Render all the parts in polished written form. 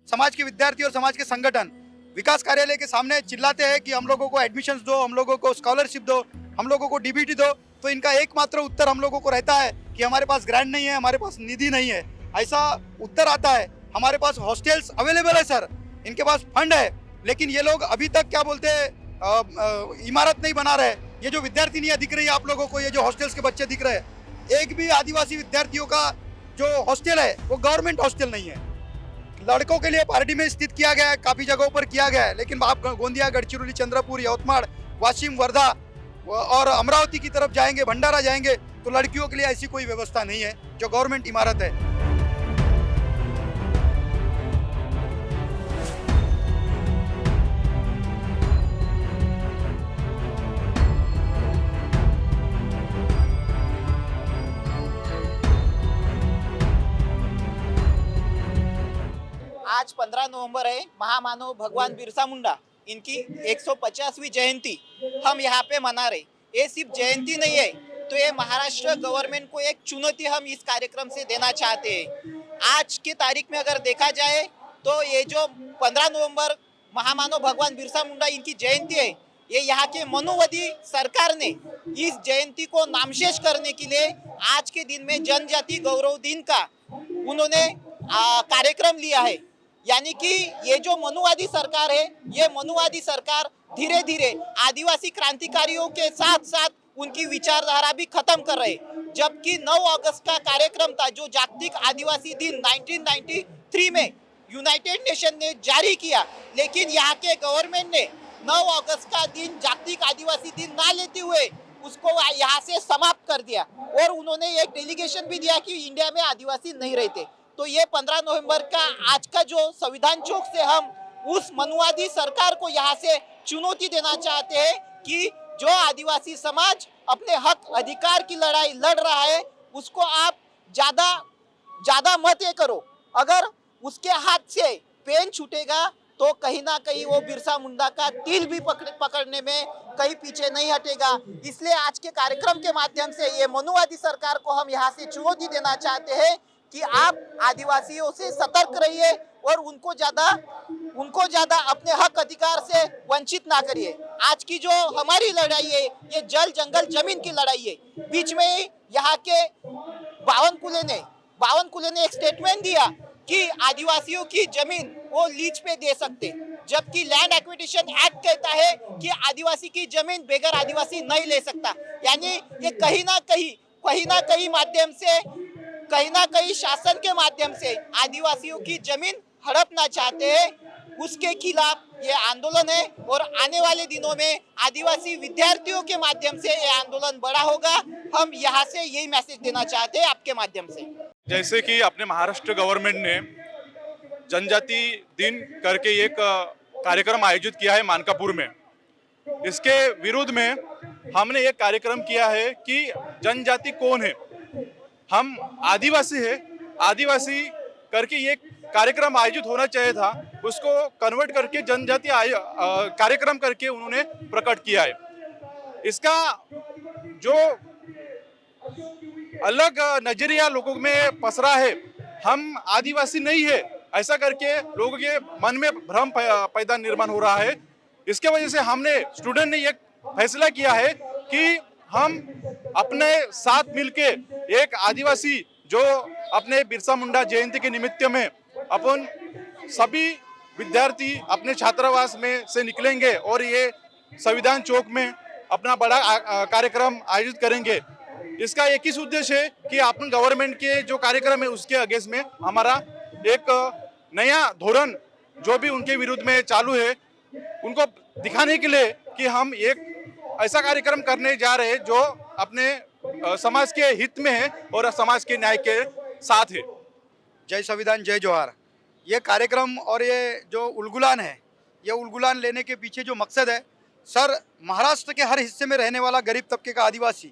समाज के विद्यार्थी और समाज के संगठन विकास कार्यालय के सामने चिल्लाते हैं कि हम लोगों को एडमिशन्स दो, हम लोगों को स्कॉलरशिप दो, हम लोगों को डीबीटी दो, तो इनका एकमात्र उत्तर हम लोगों को रहता है कि हमारे पास ग्रांट नहीं है, हमारे पास निधि नहीं है। ऐसा उत्तर आता है। हमारे पास हॉस्टल्स अवेलेबल है सर, इनके पास फंड है, लेकिन ये लोग अभी तक क्या बोलते हैं, इमारत नहीं बना रहे। ये जो विद्यार्थिनियां दिख रही है आप लोगों को, ये जो हॉस्टल्स के बच्चे दिख रहे हैं, एक भी आदिवासी विद्यार्थियों का जो हॉस्टल है वो गवर्नमेंट हॉस्टल नहीं है। लड़कों के लिए पार्टी में स्थित किया गया है, काफी जगहों पर किया गया है, लेकिन आप गोंदिया, गढ़चिरौली, चंद्रपुर, यवतमाड़, वाशिम, वर्धा और अमरावती की तरफ जाएंगे, भंडारा जाएंगे, तो लड़कियों के लिए ऐसी कोई व्यवस्था नहीं है जो गवर्नमेंट इमारत है। आज 15 नवंबर है, महामानव भगवान बिरसा मुंडा इनकी 150वीं जयंती हम यहाँ पे मना रहे। ये सिर्फ जयंती नहीं है, तो ये महाराष्ट्र गवर्नमेंट को एक चुनौती हम इस कार्यक्रम से देना चाहते हैं। आज की तारीख में अगर देखा जाए तो ये जो 15 नवंबर महामानव भगवान बिरसा मुंडा इनकी जयंती है, ये यहाँ के मनुवादी सरकार ने इस जयंती को नामशेष करने के लिए आज के दिन में जनजाति गौरव दिन का उन्होंने कार्यक्रम लिया है। यानी कि ये जो मनुवादी सरकार है, ये मनुवादी सरकार धीरे धीरे आदिवासी क्रांतिकारियों के साथ साथ उनकी विचारधारा भी खत्म कर रहे। जबकि 9 अगस्त का कार्यक्रम था जो जागतिक आदिवासी दिन 1993 में यूनाइटेड नेशन ने जारी किया, लेकिन यहाँ के गवर्नमेंट ने 9 अगस्त का दिन जागतिक आदिवासी दिन ना लेते हुए उसको यहाँ से समाप्त कर दिया और उन्होंने एक डेलीगेशन भी दिया कि इंडिया में आदिवासी नहीं रहते। तो ये 15 नवंबर का आज का जो संविधान चौक से हम उस मनुवादी सरकार को यहाँ से चुनौती देना चाहते हैं कि जो आदिवासी समाज अपने हक अधिकार की लड़ाई लड़ रहा है, उसको आप ज्यादा मत ये करो। अगर उसके हाथ से पेन छूटेगा तो कहीं ना कहीं वो बिरसा मुंडा का तिल भी पकड़ने में कहीं पीछे नहीं हटेगा। इसलिए आज के कार्यक्रम के माध्यम से ये मनुवादी सरकार को हम यहाँ से चुनौती देना चाहते हैं कि आप आदिवासियों से सतर्क रहिए और उनको ज्यादा अपने हक अधिकार से वंचित ना करिए। आज की जो हमारी लड़ाई है, ये जल जंगल जमीन की लड़ाई है। बीच में ही यहाँ के बावन कुले ने एक स्टेटमेंट दिया कि आदिवासियों की जमीन वो लीज पे दे सकते, जबकि लैंड एक्विजिशन एक्ट कहता है कि आदिवासी की जमीन बगैर आदिवासी नहीं ले सकता। यानी ये कहीं ना कहीं माध्यम से, कहीं ना कहीं शासन के माध्यम से आदिवासियों की जमीन हड़पना चाहते हैं। उसके खिलाफ ये आंदोलन है और आने वाले दिनों में आदिवासी विद्यार्थियों के माध्यम से ये आंदोलन बड़ा होगा। हम यहाँ से यही मैसेज देना चाहते हैं आपके माध्यम से। जैसे कि अपने महाराष्ट्र गवर्नमेंट ने जनजाति दिन करके एक कार्यक्रम आयोजित किया है मानकापुर में, इसके विरुद्ध में हमने एक कार्यक्रम किया है कि जनजाति कौन है, हम आदिवासी है। आदिवासी करके ये कार्यक्रम आयोजित होना चाहिए था, उसको कन्वर्ट करके जनजाति कार्यक्रम करके उन्होंने प्रकट किया है। इसका जो अलग नजरिया लोगों में पसरा है, हम आदिवासी नहीं है ऐसा करके लोगों के मन में भ्रम पैदा निर्माण हो रहा है। इसके वजह से हमने स्टूडेंट ने एक फैसला किया है कि हम अपने साथ मिलके एक आदिवासी जो अपने बिरसा मुंडा जयंती के निमित्त में अपन सभी विद्यार्थी अपने छात्रावास में से निकलेंगे और ये संविधान चौक में अपना बड़ा कार्यक्रम आयोजित करेंगे। इसका एक ही उद्देश्य है कि अपन गवर्नमेंट के जो कार्यक्रम है उसके अगेंस्ट में हमारा एक नया धोरण जो भी उनके विरुद्ध में चालू है, उनको दिखाने के लिए कि हम एक ऐसा कार्यक्रम करने जा रहे हैं जो अपने समाज के हित में है और समाज के न्याय के साथ है। जय संविधान, जय जोहार। ये कार्यक्रम और ये जो उलगुलान है, ये उलगुलान लेने के पीछे जो मकसद है सर, महाराष्ट्र के हर हिस्से में रहने वाला गरीब तबके का आदिवासी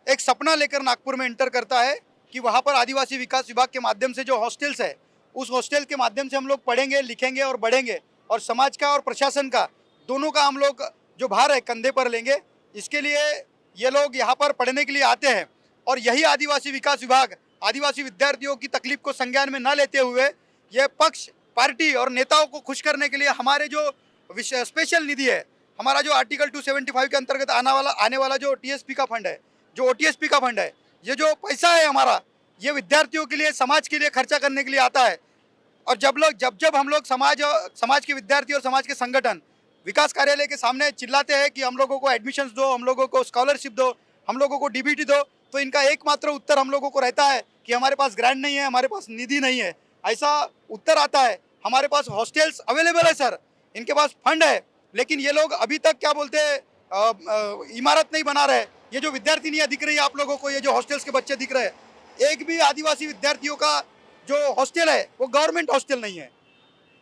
एक सपना लेकर नागपुर में इंटर करता है कि वहाँ पर आदिवासी विकास विभाग के माध्यम से जो हॉस्टल्स है, उस हॉस्टल के माध्यम से हम लोग पढ़ेंगे, लिखेंगे और बढ़ेंगे, और समाज का और प्रशासन का दोनों का हम लोग जो भार है कंधे पर लेंगे। इसके लिए ये लोग यहाँ पर पढ़ने के लिए आते हैं और यही आदिवासी विकास विभाग आदिवासी विद्यार्थियों की तकलीफ को संज्ञान में न लेते हुए ये पक्ष पार्टी और नेताओं को खुश करने के लिए हमारे जो स्पेशल निधि है, हमारा जो आर्टिकल 275 के अंतर्गत आने वाला जो टीएसपी का फंड है, जो ओटीएसपी का फंड है, ये जो पैसा है हमारा, ये विद्यार्थियों के लिए, समाज के लिए खर्चा करने के लिए आता है। और जब हम लोग समाज के विद्यार्थी और समाज के संगठन विकास कार्यालय के सामने चिल्लाते हैं कि हम लोगों को एडमिशन्स दो, हम लोगों को स्कॉलरशिप दो, हम लोगों को डीबीटी दो, तो इनका एकमात्र उत्तर हम लोगों को रहता है कि हमारे पास ग्रांट नहीं है, हमारे पास निधि नहीं है। ऐसा उत्तर आता है। हमारे पास हॉस्टल्स अवेलेबल है सर, इनके पास फंड है, लेकिन ये लोग अभी तक क्या बोलते हैं, इमारत नहीं बना रहे। ये जो विद्यार्थिनियाँ दिख रही है आप लोगों को, ये जो हॉस्टल्स के बच्चे दिख रहे हैं, एक भी आदिवासी विद्यार्थियों का जो हॉस्टल है वो गवर्नमेंट हॉस्टल नहीं है।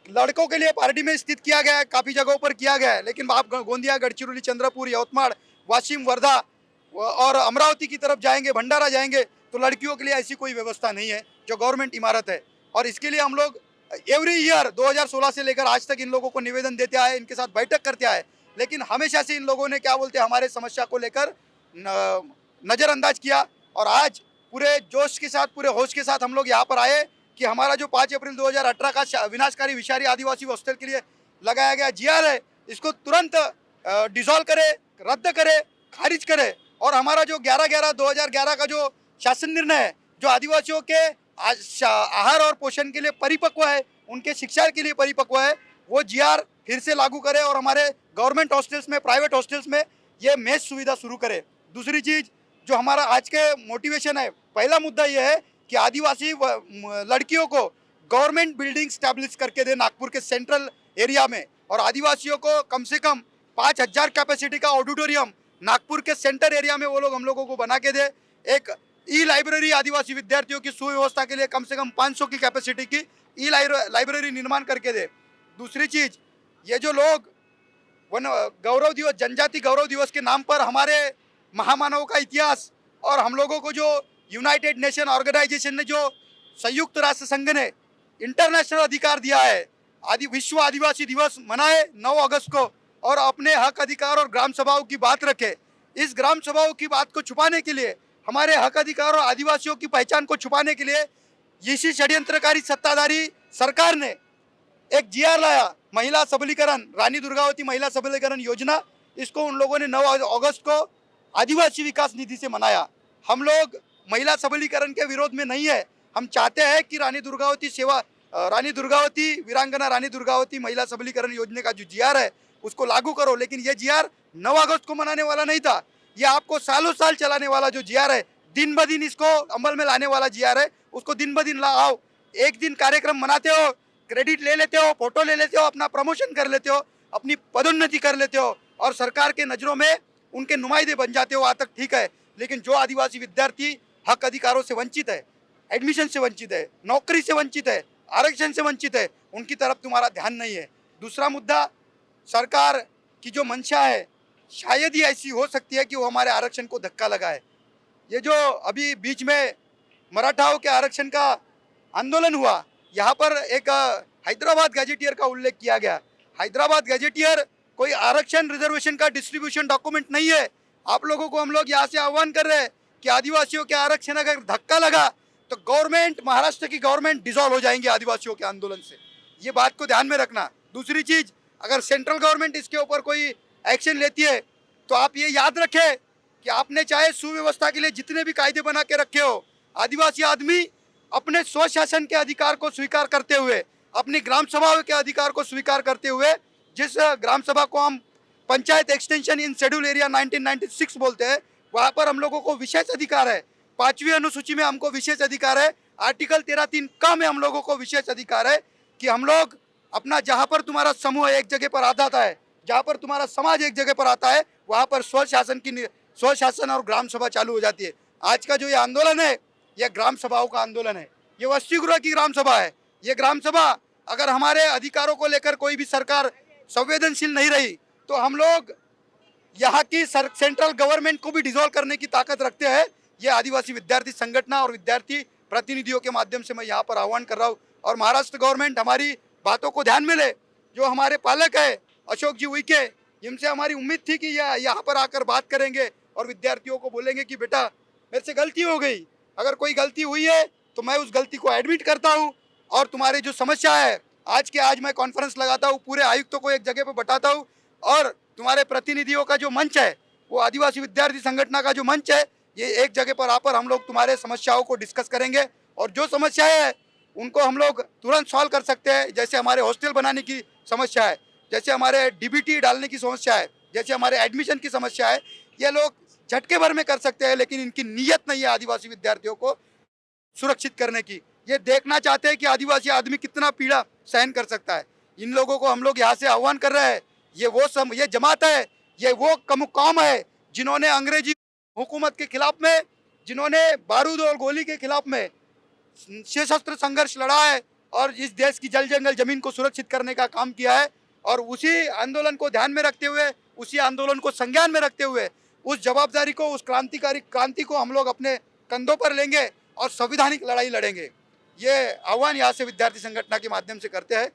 लड़कों के लिए पार्टी में स्थित किया गया है, काफ़ी जगहों पर किया गया है, लेकिन आप गोंदिया, गढ़चिरौली, चंद्रपुर, यवतमाड़, वाशिम, वर्धा और अमरावती की तरफ जाएंगे, भंडारा जाएंगे, तो लड़कियों के लिए ऐसी कोई व्यवस्था नहीं है जो गवर्नमेंट इमारत है। और इसके लिए हम लोग एवरी ईयर 2016 से लेकर आज तक इन लोगों को निवेदन देते आए, इनके साथ बैठक करते आए, लेकिन हमेशा से इन लोगों ने क्या बोलते हैं, हमारे समस्या को लेकर नज़रअंदाज किया। और आज पूरे जोश के साथ, पूरे होश के साथ हम लोग यहाँ पर आए कि हमारा जो 5 अप्रैल 2018 का विनाशकारी विषारी आदिवासी हॉस्टल के लिए लगाया गया जीआर है, इसको तुरंत डिसॉल्व करे, रद्द करे, खारिज करे। और हमारा जो 11/11/2011 का जो शासन निर्णय है, जो आदिवासियों के आहार और पोषण के लिए परिपक्व है, उनके शिक्षा के लिए परिपक्व है, वो जीआर फिर से लागू करे और हमारे गवर्नमेंट हॉस्टल्स में, प्राइवेट हॉस्टल्स में ये मेस सुविधा शुरू करे। दूसरी चीज़ जो हमारा आज के मोटिवेशन है, पहला मुद्दा ये है कि आदिवासी लड़कियों को गवर्नमेंट बिल्डिंग स्टैब्लिश करके दे नागपुर के सेंट्रल एरिया में, और आदिवासियों को कम से कम 5000 कैपेसिटी का ऑडिटोरियम नागपुर के सेंटर एरिया में वो लोग हम लोगों को बना के दे। एक ई लाइब्रेरी आदिवासी विद्यार्थियों की सुव्यवस्था के लिए कम से कम 500 की कैपेसिटी की ई लाइब्रेरी निर्माण करके दे। दूसरी चीज़, ये जो लोग वन गौरव दिवस, जनजाति गौरव दिवस के नाम पर हमारे महामानव का इतिहास और हम लोगों को जो यूनाइटेड नेशन ऑर्गेनाइजेशन ने, जो संयुक्त राष्ट्र संघ ने इंटरनेशनल अधिकार दिया है, विश्व आदिवासी दिवस मनाए 9 अगस्त को, और अपने हक अधिकार और ग्राम सभाओं की बात रखे। इस ग्राम सभाओं की बात को छुपाने के लिए, हमारे हक अधिकार और आदिवासियों की पहचान को छुपाने के लिए इसी षड्यंत्रकारी सत्ताधारी सरकार ने एक जीआर लाया, महिला सबलीकरण, रानी दुर्गावती महिला सबलीकरण योजना। इसको उन लोगों ने 9 अगस्त को आदिवासी विकास निधि से मनाया। हम लोग महिला सबलीकरण के विरोध में नहीं है। हम चाहते हैं कि रानी दुर्गावती वीरांगना रानी दुर्गावती महिला सबलीकरण योजना का जो जीआर है उसको लागू करो, लेकिन ये जीआर 9 अगस्त को मनाने वाला नहीं था। ये आपको सालों साल चलाने वाला जो जीआर है, दिन ब दिन इसको अमल में लाने वाला जीआर है, उसको दिन ब दिन लाओ। एक दिन कार्यक्रम मनाते हो, क्रेडिट ले लेते हो, फोटो ले लेते हो, अपना प्रमोशन कर लेते हो, अपनी पदोन्नति कर लेते हो और सरकार के नज़रों में उनके नुमाइंदे बन जाते हो। वहाँ तक ठीक है, लेकिन जो आदिवासी विद्यार्थी हक अधिकारों से वंचित है, एडमिशन से वंचित है, नौकरी से वंचित है, आरक्षण से वंचित है, उनकी तरफ तुम्हारा ध्यान नहीं है। दूसरा मुद्दा, सरकार की जो मंशा है शायद ही ऐसी हो सकती है कि वो हमारे आरक्षण को धक्का लगाए। ये जो अभी बीच में मराठाओं के आरक्षण का आंदोलन हुआ, यहाँ पर एक हैदराबाद गैजेटियर का उल्लेख किया गया। हैदराबाद गैजेटियर कोई आरक्षण रिजर्वेशन का डिस्ट्रीब्यूशन डॉक्यूमेंट नहीं है। आप लोगों को हम लोग यहाँ से आह्वान कर रहे हैं कि आदिवासियों के आरक्षण अगर धक्का लगा तो गवर्नमेंट, महाराष्ट्र की गवर्नमेंट डिसॉल्व हो जाएंगे आदिवासियों के आंदोलन से। ये बात को ध्यान में रखना। दूसरी चीज़, अगर सेंट्रल गवर्नमेंट इसके ऊपर कोई एक्शन लेती है तो आप ये याद रखें कि आपने चाहे सुव्यवस्था के लिए जितने भी कायदे बना के रखे हो, आदिवासी आदमी अपने स्वशासन के अधिकार को स्वीकार करते हुए, अपनी ग्राम सभाओं के अधिकार को स्वीकार करते हुए, जिस ग्राम सभा को हम panchayat extension in schedule area 1996 बोलते हैं, वहाँ पर हम लोगों को विशेष अधिकार है। 5वीं अनुसूची में हमको विशेष अधिकार है। आर्टिकल 13(3) का में हम लोगों को विशेष अधिकार है कि हम लोग अपना, जहाँ पर तुम्हारा समूह एक जगह पर आता है, जहाँ पर तुम्हारा समाज एक जगह पर आता है, वहाँ पर स्वशासन और ग्राम सभा चालू हो जाती है। आज का जो ये आंदोलन है, यह ग्राम सभाओं का आंदोलन है। ये वसतिगृह की ग्राम सभा है। ये ग्राम सभा अगर हमारे अधिकारों को लेकर कोई भी सरकार संवेदनशील नहीं रही तो हम लोग यहाँ की सेंट्रल गवर्नमेंट को भी डिसॉल्व करने की ताकत रखते हैं। ये आदिवासी विद्यार्थी संगठन और विद्यार्थी प्रतिनिधियों के माध्यम से मैं यहाँ पर आह्वान कर रहा हूँ, और महाराष्ट्र गवर्नमेंट हमारी बातों को ध्यान में ले। जो हमारे पालक है अशोक जी उइके, जिनसे हमारी उम्मीद थी कि यह यहाँ पर आकर बात करेंगे और विद्यार्थियों को बोलेंगे कि बेटा मेरे से गलती हो गई, अगर कोई गलती हुई है तो मैं उस गलती को एडमिट करता हूँ और तुम्हारी जो समस्या है आज के आज मैं कॉन्फ्रेंस लगाता हूँ, पूरे आयुक्तों को एक जगह पे बैठाता हूँ और तुम्हारे प्रतिनिधियों का जो मंच है, वो आदिवासी विद्यार्थी संगठन का जो मंच है, ये एक जगह पर आकर हम लोग तुम्हारे समस्याओं को डिस्कस करेंगे और जो समस्याएं हैं उनको हम लोग तुरंत सॉल्व कर सकते हैं। जैसे हमारे हॉस्टल बनाने की समस्या है, जैसे हमारे डीबीटी डालने की समस्या है, जैसे हमारे एडमिशन की समस्या है, ये लोग झटके भर में कर सकते हैं, लेकिन इनकी नीयत नहीं है आदिवासी विद्यार्थियों को सुरक्षित करने की। ये देखना चाहते हैं कि आदिवासी आदमी कितना पीड़ा सहन कर सकता है। इन लोगों को हम लोग यहाँ से आह्वान कर रहे हैं, ये जमात है, ये वो कौम है जिन्होंने अंग्रेजी हुकूमत के खिलाफ में, जिन्होंने बारूद और गोली के खिलाफ में सशस्त्र संघर्ष लड़ा है और इस देश की जल जंगल जमीन को सुरक्षित करने का काम किया है। और उसी आंदोलन को ध्यान में रखते हुए, उसी आंदोलन को संज्ञान में रखते हुए, उस जवाबदारी को, उस क्रांति को हम लोग अपने कंधों पर लेंगे और संवैधानिक लड़ाई लड़ेंगे। ये आह्वान यहाँ से विद्यार्थी संगठन के माध्यम से करते हैं।